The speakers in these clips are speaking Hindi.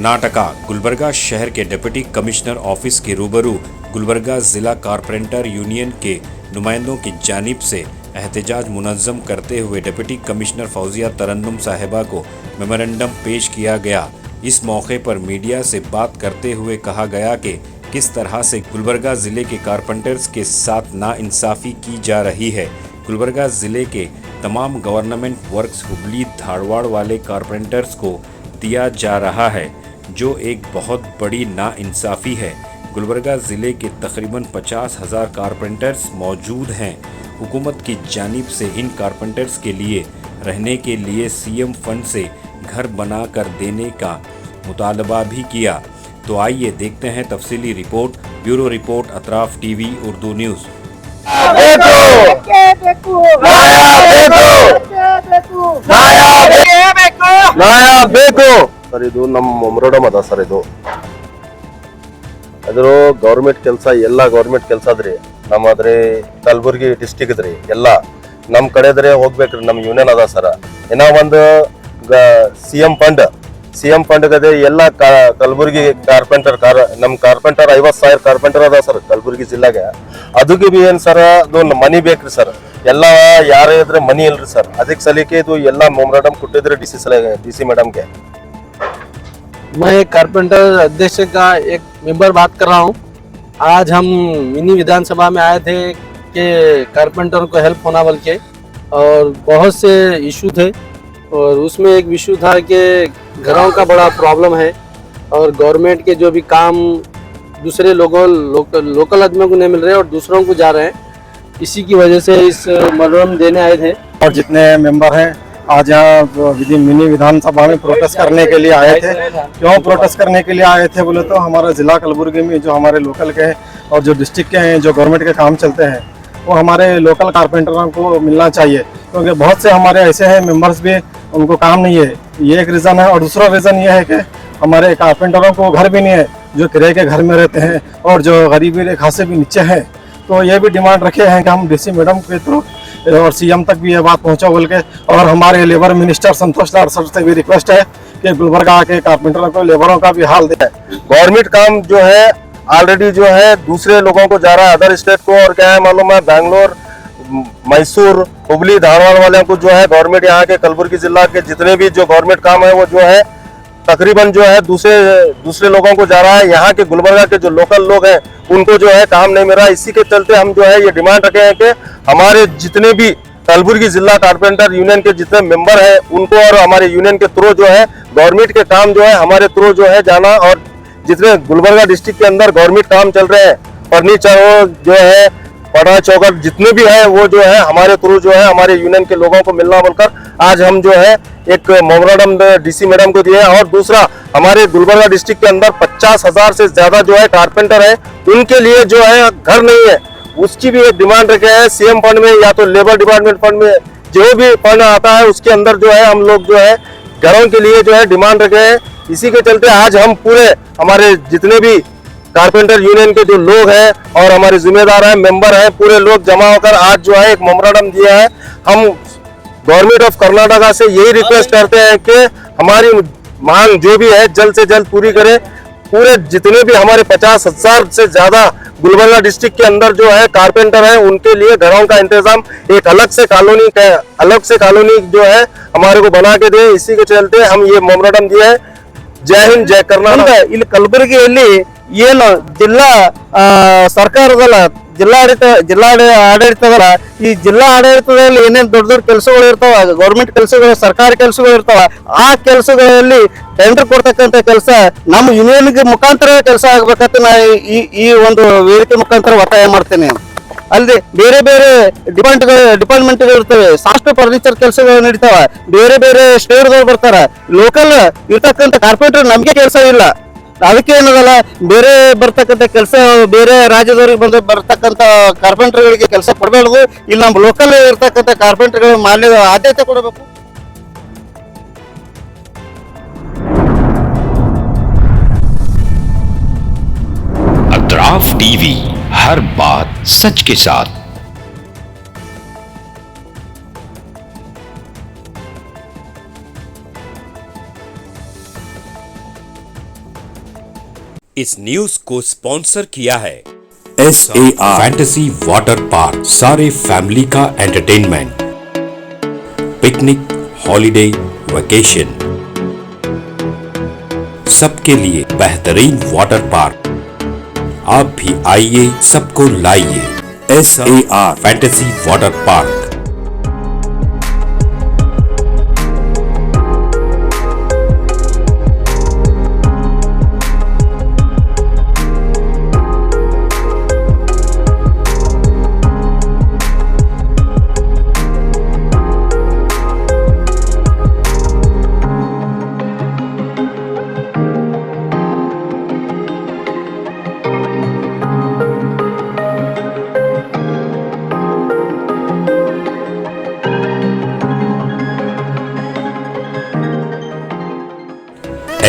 कर्नाटका गुलबर्गा शहर के डिप्टी कमिश्नर ऑफिस के रूबरू गुलबर्गा जिला कारपेंटर यूनियन के नुमाइंदों की जानिब से एहतजाज मुनज़्ज़म करते हुए डिप्टी कमिश्नर फौजिया तरन्नुम साहिबा को मेमोरेंडम पेश किया गया। इस मौके पर मीडिया से बात करते हुए कहा गया कि किस तरह से गुलबर्गा ज़िले के कारपेंटर्स के साथ नाइंसाफ़ी की जा रही है। गुलबर्गा ज़िले के तमाम गवर्नमेंट वर्क्स हुबली धारवाड़ वाले कारपेंटर्स को दिया जा रहा है, जो एक बहुत बड़ी नाइंसाफ़ी है। गुलबर्गा ज़िले के तकरीबन 50,000 कारपेंटर्स मौजूद हैं। हुकूमत की जानिब से इन कारपेंटर्स के लिए रहने के लिए सीएम फंड से घर बना कर देने का मुतालबा भी किया। तो आइए देखते हैं तफसीली report. Bureau report Atraf TV Urdu news. Sir ಇದು ನಮ್ಮ ಮೊಮರೋಡಮ್ ಅದ ಸರ್. ಇದು ಅದ್ರ ಗೌರ್ಮೆಂಟ್ ಕೆಲಸ ಎಲ್ಲ ಗೌರ್ಮೆಂಟ್ ಕೆಲಸ ಅದ್ರಿ. ನಮ್ಮದ್ರಿ ಕಲಬುರ್ಗಿ ಡಿಸ್ಟಿಕ್ ಇದ್ರಿ. ಎಲ್ಲ ನಮ್ಮ ಕಡೆದ್ರೆ ಹೋಗ್ಬೇಕ್ರಿ. ನಮ್ಮ ಯೂನಿಯನ್ ಅದ ಸರ್. ಇನ್ನ ಒಂದು ಸಿಎಂ ಫಂಡ್ ಗದೆ ಎಲ್ಲ ಕಲಬುರ್ಗಿ ಕಾರ್ಪೆಂಟರ್ ನಮ್ಮ ಕಾರ್ಪೆಂಟರ್ 50,000 ಕಾರ್ಪೆಂಟರ್ ಅದ ಸರ್ ಕಲಬುರ್ಗಿ ಜಿಲ್ಲಾಗೆ. ಅದಕ್ಕೆ ಬಿ ಏನ್ ಸರ್ ಅದು ಮನಿ ಬೇಕ್ರಿ ಸರ್. ಎಲ್ಲ ಯಾರೇ ಇದ್ರೆ ಮನಿ ಇಲ್ರಿ ಸರ್. ಅದಕ್ಕೆ ಸಲಿಕೆ ಇದು ಎಲ್ಲ ಮೊಮರೋಡಮ್ ಕೊಟ್ಟಿದ್ರೆ डी.सी मैडम के। मैं कारपेंटर अध्यक्ष का एक मेंबर बात कर रहा हूँ। आज हम मिनी विधानसभा में आए थे कि कारपेंटर को हेल्प होना बोल के, और बहुत से इशू थे, और उसमें एक इशू था कि घरों का बड़ा प्रॉब्लम है और गवर्नमेंट के जो भी काम दूसरे लोकल आदमियों को नहीं मिल रहे और दूसरों को जा रहे हैं। इसी की वजह से इस मेमोरेंडम देने आए थे। और जितने मेंबर हैं आज यहाँ मिनी विधानसभा में प्रोटेस्ट करने के लिए आए थे। क्यों प्रोटेस्ट करने के लिए आए थे बोले तो हमारा ज़िला कलबुर्गी में जो हमारे लोकल के हैं और जो डिस्ट्रिक्ट के हैं जो गवर्नमेंट के काम चलते हैं वो हमारे लोकल कारपेंटरों को मिलना चाहिए, क्योंकि बहुत से हमारे ऐसे हैं मेंबर्स भी उनको काम नहीं है। ये एक रीज़न है। और दूसरा रीज़न ये है कि हमारे कारपेंटरों को घर भी नहीं है, जो किराए के घर में रहते हैं और जो गरीबी रेखा से भी नीचे हैं। तो ये भी डिमांड रखे हैं कि हम डी.सी मैडम के थ्रू और सीएम तक भी ये बात पहुंचा बोल के। और हमारे लेबर मिनिस्टर संतोष लाल सर से भी रिक्वेस्ट है कि गुलबर्गा के कारपेंटरों को लेबरों का भी हाल दे। गवर्नमेंट काम जो है ऑलरेडी जो है दूसरे लोगों को जा रहा है, अदर स्टेट को। और क्या है मालूम है, बैंगलोर, मैसूर, हुबली, धारवाड़ वाले को जो है गवर्नमेंट यहाँ के कलबुर्गी जिला के जितने भी जो गवर्नमेंट काम है वो जो है तकरीबन जो है दूसरे लोगों को जा रहा है। यहाँ के गुलबर्गा के जो लोकल लोग हैं उनको जो है काम नहीं मिल रहा। इसी के चलते हम जो है ये डिमांड रखे हैं कि हमारे जितने भी कलबुर्गी जिला कारपेंटर यूनियन के जितने मेंबर हैं उनको और हमारे यूनियन के थ्रू जो है गवर्नमेंट के काम जो है हमारे थ्रू जो है जाना। और जितने गुलबर्गा डिस्ट्रिक्ट के अंदर गवर्नमेंट काम चल रहे हैं, फर्नीचर हो जो है, पड़ा चौकर जितने भी है वो जो है हमारे थ्रू जो है हमारे यूनियन के लोगों को मिलना बोलकर आज हम जो है एक मेमोरेंडम डी.सी मैडम को दिए। और दूसरा हमारे गुलबर्गा डिस्ट्रिक्ट के अंदर 50,000 से ज्यादा जो है कारपेंटर है, उनके लिए जो है घर नहीं है, उसकी भी एक डिमांड रखे हैं। सीएम फंड में या तो लेबर डिपार्टमेंट फंड में जो भी फंड आता है उसके अंदर जो है हम लोग जो है घरों के लिए जो है डिमांड रखे हैं। इसी के चलते आज हम पूरे हमारे जितने भी कारपेंटर यूनियन के जो लोग हैं और हमारे जिम्मेदार हैं, मेंबर हैं, पूरे लोग जमा होकर आज जो है एक मेमोरेंडम दिया है। हम गवर्नमेंट ऑफ कर्नाटका से यही रिक्वेस्ट करते हैं कि हमारी मांग जो भी है जल्द से जल्द पूरी करें। पूरे जितने भी हमारे 50,000 से ज्यादा गुलबर्गा डिस्ट्रिक्ट के अंदर जो है कारपेंटर हैं उनके लिए घरों का इंतजाम एक अलग से कॉलोनी जो है हमारे को बना के दे। इसी के चलते हम ये मेमोरेंडम दिए है। जय हिंद, जय कर्नाटक। ಇಲ್ಲಿ ಕಲಬುರಗಿಯಲ್ಲಿ ಏನು ಜಿಲ್ಲಾ ಸರ್ಕಾರದಲ್ಲ ಜಿಲ್ಲಾ ಆಡಳಿತದಲ್ಲ, ಈ ಜಿಲ್ಲಾ ಆಡಳಿತದಲ್ಲಿ ಏನೇನು ದೊಡ್ಡ ಕೆಲಸಗಳು ಇರ್ತಾವ, ಗೌರ್ಮೆಂಟ್ ಕೆಲಸಗಳು, ಸರ್ಕಾರಿ ಕೆಲಸಗಳು ಇರ್ತಾವ, ಆ ಕೆಲಸಗಳಲ್ಲಿ ಟೆಂಡರ್ ಕೊಡ್ತಕ್ಕಂಥ ಕೆಲಸ ನಮ್ಮ ಯೂನಿಯನ್ಗೆ ಮುಖಾಂತರ ಕೆಲಸ ಆಗ್ಬೇಕಂತ ನಾ ಈ ಒಂದು ವೇದಿಕೆ ಮುಖಾಂತರ ಒತ್ತಾಯ ಮಾಡ್ತೇನೆ। ಅಲ್ಲದೆ ಬೇರೆ ಬೇರೆ ಡಿಪಾರ್ಟ್ಮೆಂಟ್ಗಳು ಇರ್ತವೆ, ಸಾಫ್ಟ್ ಫರ್ನಿಚರ್ ಕೆಲಸಗಳು ನಡೀತಾವ, ಬೇರೆ ಬೇರೆ ಸ್ಟೇಟ್ಗಳು ಬರ್ತಾರ, ಲೋಕಲ್ ಇರ್ತಕ್ಕಂಥ ಕಾರ್ಪೊರೇಟರ್ ನಮಗೆ ಕೆಲಸ ಇಲ್ಲ। ಅದಕ್ಕೆ ಏನದಲ್ಲ, ಬೇರೆ ಬರ್ತಕ್ಕಂಥ ಕೆಲಸ ಬೇರೆ ರಾಜ್ಯದವ್ರಿಗೆ ಬರ್ತಕ್ಕಂಥ ಕಾರ್ಪೆಂಟರ್ಗಳಿಗೆ ಕೆಲಸ ಕೊಡಬಾರ್ದು, ಇಲ್ಲಿ ನಮ್ಮ ಲೋಕಲ್ ಇರ್ತಕ್ಕಂಥ ಕಾರ್ಪೆಂಟರ್ಗಳಿಗೆ ಆದ್ಯತೆ ಕೊಡಬೇಕು। अतराफ टीवी, हर बात सच के साथ। इस न्यूज को स्पॉन्सर किया है SAR फैंटेसी वाटर पार्क, सारे फैमिली का एंटरटेनमेंट, पिकनिक, हॉलिडे, वेकेशन, सबके लिए बेहतरीन वाटर पार्क। आप भी आइए, सबको लाइए। SAR fantasy water park.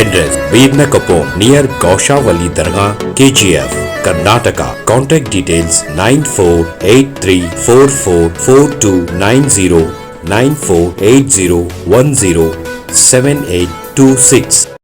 Address Vednakapo near Gaushavali Dargah, KGF, Karnataka. Contact details 9483444290 9480107826.